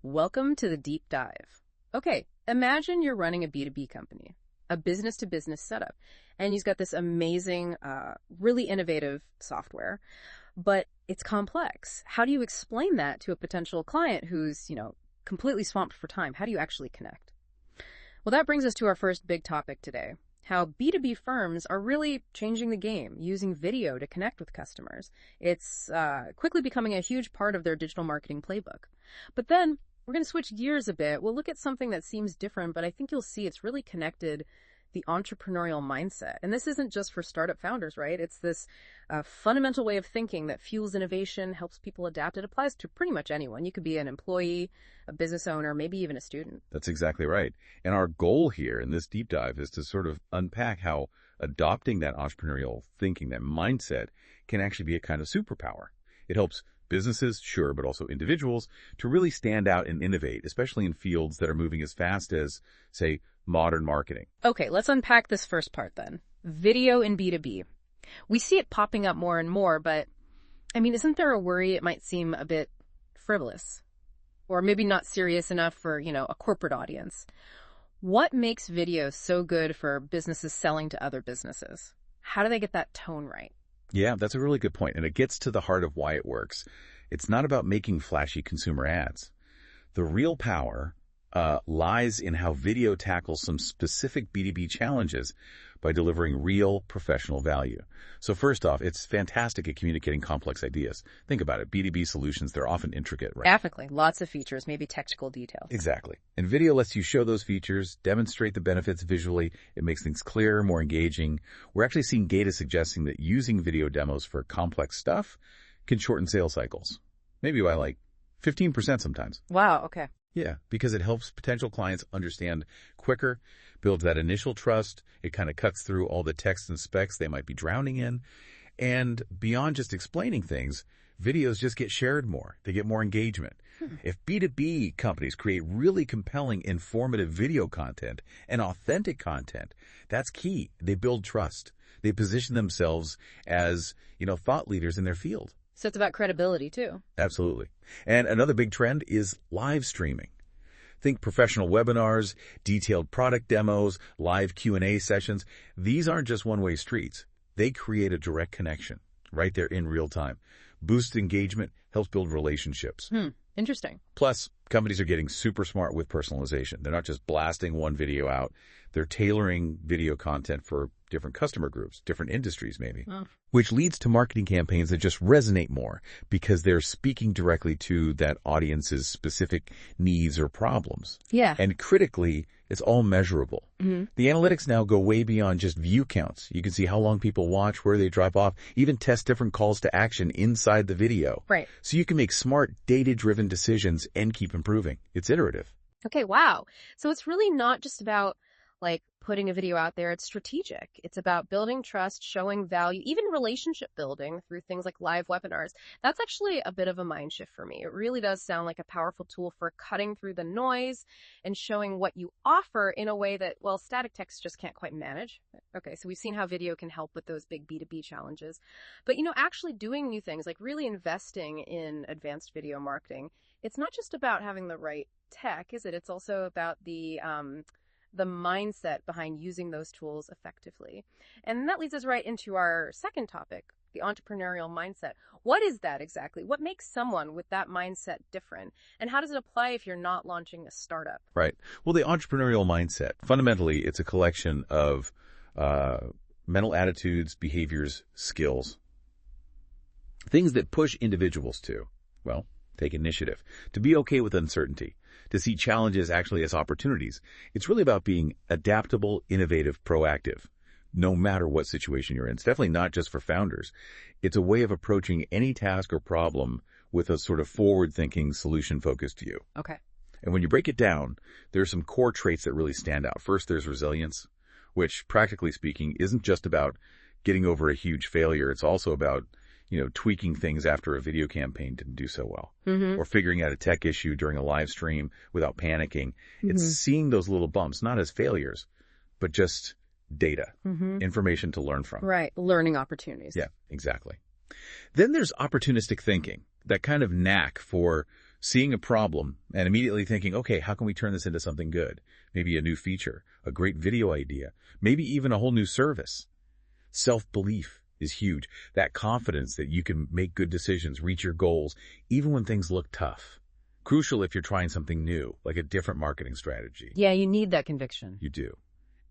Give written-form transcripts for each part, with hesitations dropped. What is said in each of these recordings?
Welcome to the deep dive. Okay, imagine you're running a B2B company, a business-to-business setup, and you've got this amazing, really innovative software, but it's complex. How do you explain that to a potential client who's, completely swamped for time? How do you actually connect? Well, that brings us to our first big topic today, how B2B firms are really changing the game, using video to connect with customers. It's quickly becoming a huge part of their digital marketing playbook. But then we're going to switch gears a bit. We'll look at something that seems different, but I think you'll see it's really connected the entrepreneurial mindset. And this isn't just for startup founders, right? It's this fundamental way of thinking that fuels innovation, helps people adapt. It applies to pretty much anyone. You could be an employee, a business owner, maybe even a student. That's exactly right. And our goal here in this deep dive is to sort of unpack how adopting that entrepreneurial thinking, that mindset, can actually be a kind of superpower. It helps businesses, sure, but also individuals to really stand out and innovate, especially in fields that are moving as fast as, say, modern marketing. Okay, let's unpack this first part then. Video in B2B. We see it popping up more and more, but isn't there a worry it might seem a bit frivolous or maybe not serious enough for, a corporate audience? What makes video so good for businesses selling to other businesses? How do they get that tone right? Yeah, that's a really good point, and it gets to the heart of why it works. It's not about making flashy consumer ads. The real power lies in how video tackles some specific B2B challenges by delivering real professional value. So first off, it's fantastic at communicating complex ideas. Think about it. B2B solutions, they're often intricate, right? Definitely. Lots of features, maybe technical details. Exactly. And video lets you show those features, demonstrate the benefits visually. It makes things clearer, more engaging. We're actually seeing data suggesting that using video demos for complex stuff can shorten sales cycles. Maybe by 15% sometimes. Wow, okay. Yeah, because it helps potential clients understand quicker, builds that initial trust. It kind of cuts through all the text and specs they might be drowning in. And beyond just explaining things, videos just get shared more. They get more engagement. If B2B companies create really compelling, informative video content and authentic content, that's key. They build trust. They position themselves as, thought leaders in their field. So it's about credibility, too. Absolutely. And another big trend is live streaming. Think professional webinars, detailed product demos, live Q&A sessions. These aren't just one-way streets. They create a direct connection right there in real time. Boosts engagement, helps build relationships. Interesting. Plus, companies are getting super smart with personalization. They're not just blasting one video out. They're tailoring video content for different customer groups, different industries maybe, which leads to marketing campaigns that just resonate more because they're speaking directly to that audience's specific needs or problems. Yeah. And critically, it's all measurable. The analytics now go way beyond just view counts. You can see how long people watch, where they drop off, even test different calls to action inside the video. Right. So you can make smart, data-driven decisions and keep improving. It's iterative. Okay, wow. So it's really not just about putting a video out there. It's strategic. It's about building trust, showing value, even relationship building through things like live webinars. That's actually a bit of a mind shift for me. It really does sound like a powerful tool for cutting through the noise and showing what you offer in a way that, static text just can't quite manage. Okay, so we've seen how video can help with those big B2B challenges. But, actually doing new things, like really investing in advanced video marketing, it's not just about having the right tech, is it? It's also about the mindset behind using those tools effectively. And that leads us right into our second topic, the entrepreneurial mindset. What is that exactly? What makes someone with that mindset different? And how does it apply if you're not launching a startup? Right. Well, the entrepreneurial mindset, fundamentally, it's a collection of mental attitudes, behaviors, skills, things that push individuals to, take initiative, to be okay with uncertainty, to see challenges actually as opportunities. It's really about being adaptable, innovative, proactive, no matter what situation you're in. It's definitely not just for founders. It's a way of approaching any task or problem with a sort of forward-thinking, solution-focused view. Okay. And when you break it down, there are some core traits that really stand out. First, there's resilience, which, practically speaking, isn't just about getting over a huge failure. It's also about tweaking things after a video campaign didn't do so well, or figuring out a tech issue during a live stream without panicking. It's seeing those little bumps, not as failures, but just data, information to learn from. Right. Learning opportunities. Yeah, exactly. Then there's opportunistic thinking, that kind of knack for Seeing a problem and immediately thinking, okay, how can we turn this into something good? Maybe a new feature, a great video idea, maybe even a whole new service. Self-belief is huge. That confidence that you can make good decisions, reach your goals, even when things look tough. Crucial if you're trying something new, like a different marketing strategy. Yeah, you need that conviction. You do.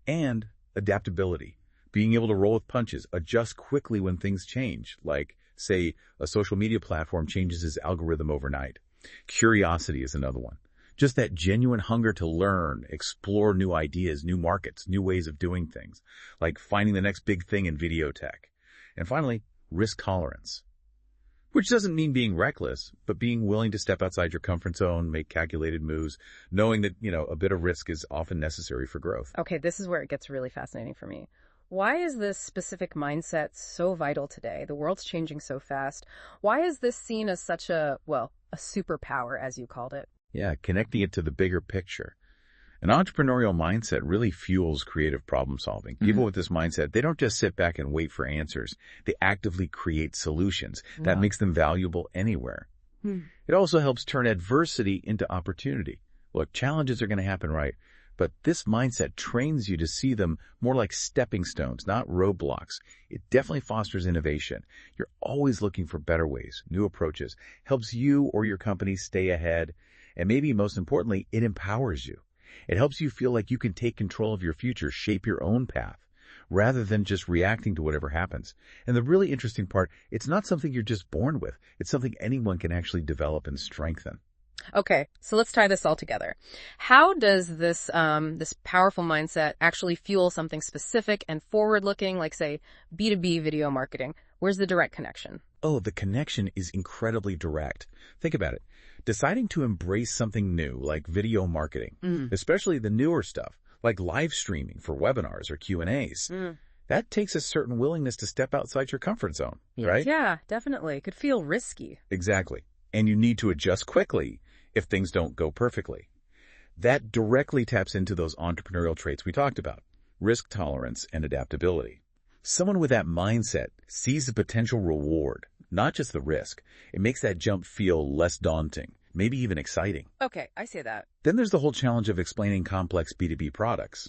And adaptability. Being able to roll with punches, adjust quickly when things change, like, say, a social media platform changes its algorithm overnight. Curiosity is another one. Just that genuine hunger to learn, explore new ideas, new markets, new ways of doing things, like finding the next big thing in video tech. And finally, risk tolerance. Which doesn't mean being reckless, but being willing to step outside your comfort zone, make calculated moves, knowing that, a bit of risk is often necessary for growth. Okay, this is where it gets really fascinating for me. Why is this specific mindset so vital today? The world's changing so fast. Why is this seen as such a superpower, as you called it? Yeah, connecting it to the bigger picture. An entrepreneurial mindset really fuels creative problem solving. People with this mindset, they don't just sit back and wait for answers. They actively create solutions. That makes them valuable anywhere. It also helps turn adversity into opportunity. Look, challenges are going to happen, right? But this mindset trains you to see them more like stepping stones, not roadblocks. It definitely fosters innovation. You're always looking for better ways, new approaches, helps you or your company stay ahead. And maybe most importantly, it empowers you. It helps you feel like you can take control of your future, shape your own path, rather than just reacting to whatever happens. And the really interesting part, it's not something you're just born with. It's something anyone can actually develop and strengthen. Okay, so let's tie this all together. How does this powerful mindset actually fuel something specific and forward-looking, like, say, B2B video marketing? Where's the direct connection? Oh, the connection is incredibly direct. Think about it. Deciding to embrace something new, like video marketing, especially the newer stuff, like live streaming for webinars or Q&As, that takes a certain willingness to step outside your comfort zone, right? Yeah, definitely. It could feel risky. Exactly. And you need to adjust quickly if things don't go perfectly. That directly taps into those entrepreneurial traits we talked about, risk tolerance and adaptability. Someone with that mindset sees the potential reward, not just the risk. It makes that jump feel less daunting, maybe even exciting. Okay, I see that. Then there's the whole challenge of explaining complex B2B products.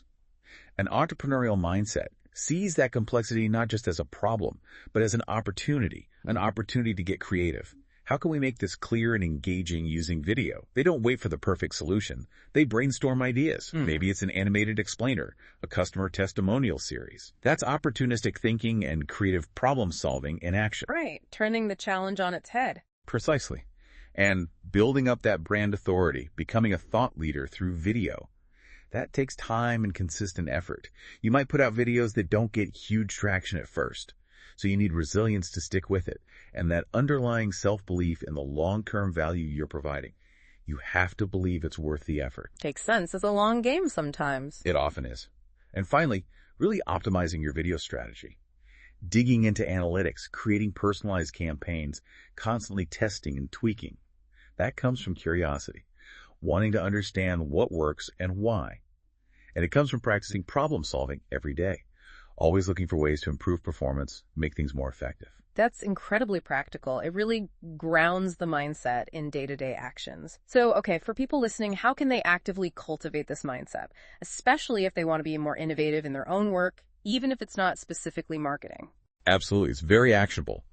An entrepreneurial mindset sees that complexity not just as a problem, but as an opportunity to get creative. How can we make this clear and engaging using video? They don't wait for the perfect solution. They brainstorm ideas. Maybe it's an animated explainer, a customer testimonial series. That's opportunistic thinking and creative problem solving in action. Right, turning the challenge on its head. Precisely. And building up that brand authority, becoming a thought leader through video. That takes time and consistent effort. You might put out videos that don't get huge traction at first. So you need resilience to stick with it, and that underlying self-belief in the long-term value you're providing. You have to believe it's worth the effort. Takes sense. It's a long game sometimes. It often is. And finally, really optimizing your video strategy. Digging into analytics, creating personalized campaigns, constantly testing and tweaking. That comes from curiosity, wanting to understand what works and why. And it comes from practicing problem solving every day. Always looking for ways to improve performance, make things more effective. That's incredibly practical. It really grounds the mindset in day-to-day actions. So, okay, for people listening, how can they actively cultivate this mindset, especially if they want to be more innovative in their own work, even if it's not specifically marketing? Absolutely. It's very actionable.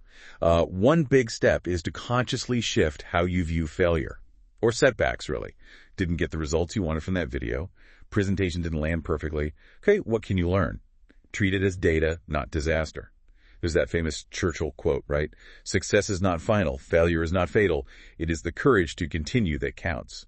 One big step is to consciously shift how you view failure, or setbacks, really. Didn't get the results you wanted from that video. Presentation didn't land perfectly. Okay, what can you learn? Treat it as data, not disaster. There's that famous Churchill quote, right? Success is not final. Failure is not fatal. It is the courage to continue that counts.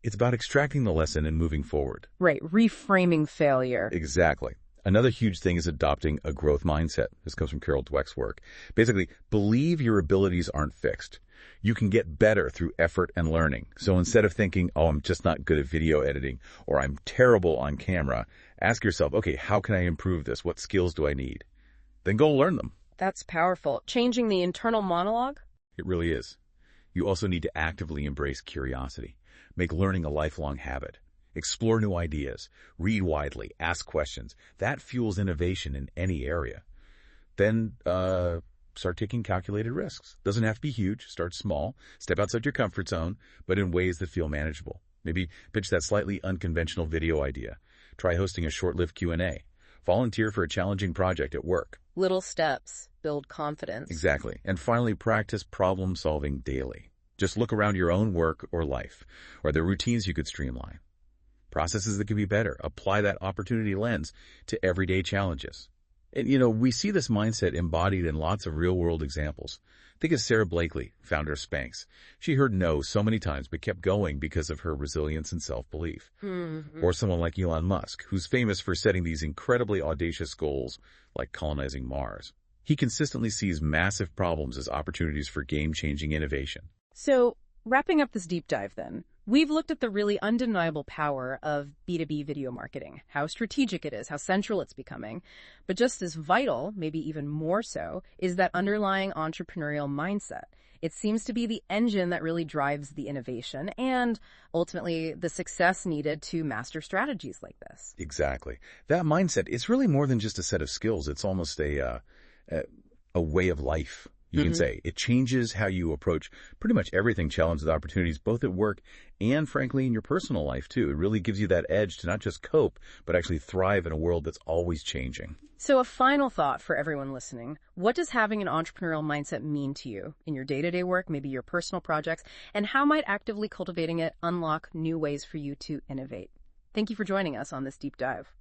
It's about extracting the lesson and moving forward. Right. Reframing failure. Exactly. Another huge thing is adopting a growth mindset. This comes from Carol Dweck's work. Basically, believe your abilities aren't fixed. You can get better through effort and learning. So instead of thinking, oh, I'm just not good at video editing, or I'm terrible on camera, ask yourself, okay, how can I improve this? What skills do I need? Then go learn them. That's powerful. Changing the internal monologue? It really is. You also need to actively embrace curiosity. Make learning a lifelong habit. Explore new ideas. Read widely. Ask questions. That fuels innovation in any area. Then, start taking calculated risks. Doesn't have to be huge. Start small. Step outside your comfort zone, but in ways that feel manageable. Maybe pitch that slightly unconventional video idea. Try hosting a short-lived Q&A. Volunteer for a challenging project at work. Little steps build confidence. Exactly. And finally, practice problem solving daily. Just look around your own work or life. Are there routines you could streamline? Processes that could be better. Apply that opportunity lens to everyday challenges. And, we see this mindset embodied in lots of real-world examples. Think of Sarah Blakely, founder of Spanx. She heard no so many times but kept going because of her resilience and self-belief. Mm-hmm. Or someone like Elon Musk, who's famous for setting these incredibly audacious goals like colonizing Mars. He consistently sees massive problems as opportunities for game-changing innovation. So, wrapping up this deep dive then, we've looked at the really undeniable power of B2B video marketing, how strategic it is, how central it's becoming. But just as vital, maybe even more so, is that underlying entrepreneurial mindset. It seems to be the engine that really drives the innovation and, ultimately, the success needed to master strategies like this. Exactly. That mindset, it's really more than just a set of skills. It's almost a way of life. You can say it changes how you approach pretty much everything, challenges with opportunities, both at work and, frankly, in your personal life, too. It really gives you that edge to not just cope, but actually thrive in a world that's always changing. So a final thought for everyone listening. What does having an entrepreneurial mindset mean to you in your day-to-day work, maybe your personal projects, and how might actively cultivating it unlock new ways for you to innovate? Thank you for joining us on this deep dive.